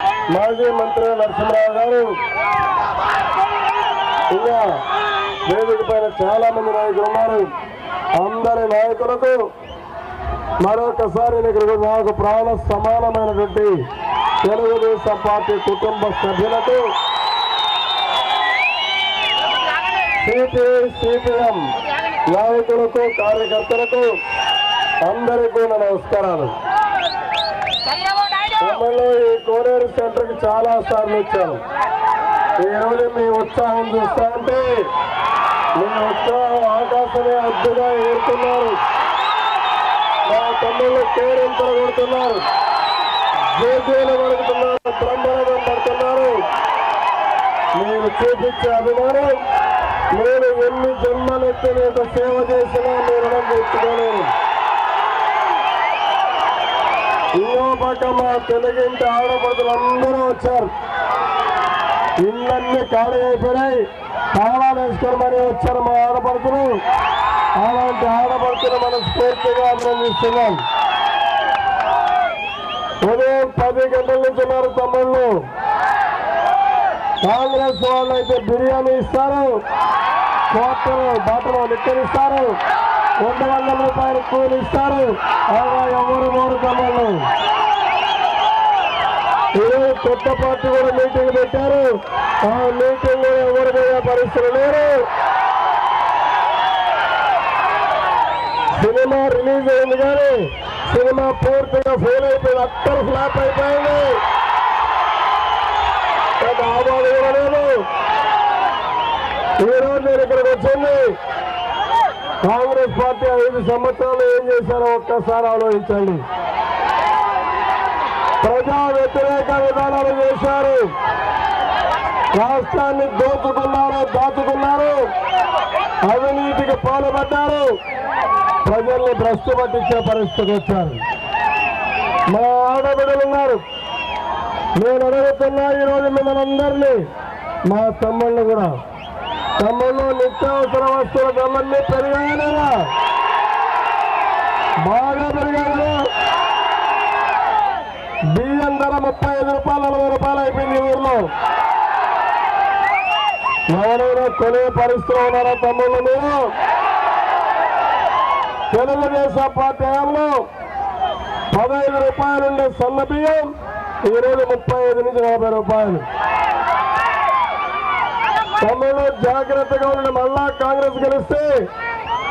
మాజీ మంత్రి నరసింహరావు గారు, ఇంకా వేదిక పైన చాలా మంది నాయకులు ఉన్నారు. అందరి నాయకులకు మరొకసారి నాకు ప్రాణ సమానమైనటువంటి తెలుగుదేశం పార్టీ కుటుంబ సభ్యులకు, సిపిఎం నాయకులకు, కార్యకర్తలకు అందరికీ నమస్కారాలు. మిమ్మల్ని ఈ కోనేరు సెంటర్కి చాలా సార్లు వచ్చాను. ఈరోజు మీ ఉత్సాహం చూస్తా ఉంటే మీ ఉత్సాహం ఆకాశమే అద్దుగా ఏరుతున్నారు. మా తమ్ముళ్ళు కేరింతలు కొడుతున్నారు, జేజేలు పడుతున్నారు, బ్రహ్మరథం పడుతున్నారు. మీరు చూపించే అభిమానం నేను ఎన్ని జన్మలెత్తి మీకు సేవ చేసినా మీరు రుణం తెచ్చుకోలేను. ఇంకో పక్క మా తెలుగింటి ఆడపడుతులు అందరూ వచ్చారు. ఇళ్ళన్నీ ఖాళీ అయిపోయినాయి, తాళాలు వేసుకొని మరీ వచ్చారు మా ఆడపడుతులు. అలాంటి ఆడపడుతులు మనం స్ఫూర్తిగా అభినందిస్తున్నాం. ఉదయం 10 గంటల నుంచి ఉన్నారు తమ్ముళ్ళు. కాంగ్రెస్ వాళ్ళు అయితే బిర్యానీ ఇస్తారు, కోటలు బాటలు లెక్కనిస్తారు, 200 రూపాయలు కూలి ఇస్తారు. ఎవరు తమ్ముళ్ళు ఈరోజు కొత్త పార్టీ కూడా మీటింగ్ పెట్టారు. ఆ మీటింగ్ లో ఎవరు పోయే పరిస్థితులు లేరు. సినిమా రిలీజ్ అయింది కానీ సినిమా పూర్తిగా ఫెయిల్ అయిపోయింది, అత్తరు ఫ్లాప్ అయిపోయింది. ఆబాలు కూడా లేదు. ఈరోజు నేను ఇక్కడికి వచ్చింది, కాంగ్రెస్ పార్టీ 5 సంవత్సరాలు ఏం చేశారో ఒక్కసారి ఆలోచించండి. ప్రజా వ్యతిరేక విధానాలు చేశారు, రాష్ట్రాన్ని దాచుకున్నారు, అవినీతికి పాల్పడ్డారు, ప్రజల్ని భ్రష్టు పట్టించే పరిస్థితికి వచ్చారు. మా ఆడబిడ్డలు ఉన్నారు. నేను అడుగుతున్నా ఈరోజు మిమ్మల్ని అందరినీ, మా తమ్ముళ్ళు కూడా, తమ్ముళ్ళు నిత్యావసర వస్తువుల ధరలన్నీ పెరిగాయనా? బాగా పెరిగాయనా? బియ్యం ధర 35 రూపాయలు 40 రూపాయలు అయిపోయింది ఊర్లో. ఎవరైనా కొనే పరిస్థితిలో ఉన్నారా తమ్ముళ్ళు? మీరు తెలుగుదేశం పార్టీ హయాంలో 15 రూపాయలు ఉండే సన్న బియ్యం ఈరోజు 35 నుంచి 40 రూపాయలు. తమ్ముళ్ళు జాగ్రత్తగా ఉండండి, మళ్ళా కాంగ్రెస్ గెలిస్తే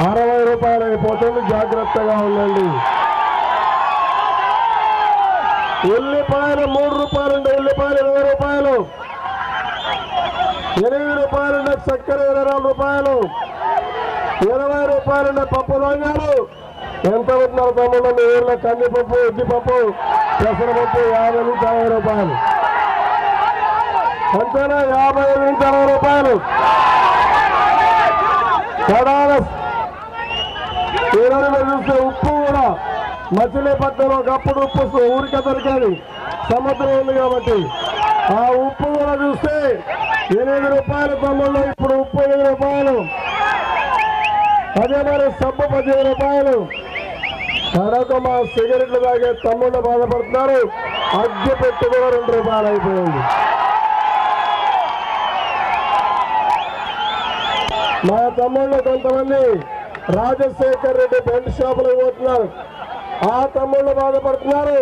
60 రూపాయలు అయిపోతుంది, జాగ్రత్తగా ఉండండి. ఉల్లిపాయలు 3 రూపాయలు ఉండే ఉల్లిపాయలు 20 రూపాయలు, 8 రూపాయలు ఉండే చక్కెర 22 రూపాయలు, 20 రూపాయలు ఉండే పప్పు ధాన్యాలు ఎంత ఉంటున్నారు తమ్ముళ్ళు? మీ ఊళ్ళో కందిపప్పు, ఉద్దిపప్పు, పెసరపప్పు 50 నుంచి 60 రూపాయలు, అంతేనా? 55 నుంచి 60 రూపాయలు. ఈరోజు చూస్తే ఉప్పు కూడా మచిలీపట్నం ఒకప్పుడు ఉప్పు ఊరికే దొరికేది, సముద్రం ఉంది కాబట్టి. ఆ ఉప్పు కూడా చూస్తే 8 రూపాయలు తమ్ముళ్ళు, ఇప్పుడు ఉప్పు 8 రూపాయలు. అదే మరి సబ్బు 15 రూపాయలు. కడక మా సిగరెట్లు తాగే తమ్ముళ్ళు బాధపడుతున్నారు, అగ్గి పెట్టు కూడా 2 రూపాయలు అయిపోయింది. మా తమ్ముళ్ళు కొంతమంది రాజశేఖర్ రెడ్డి బెల్ట్ షాపులకు పోతున్నారు, ఆ తమ్ముళ్ళు బాధపడుతున్నారు.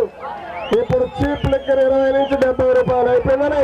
ఇప్పుడు చీప్ లిక్కర్ 20 నుంచి 70 రూపాయలు అయిపోయిందని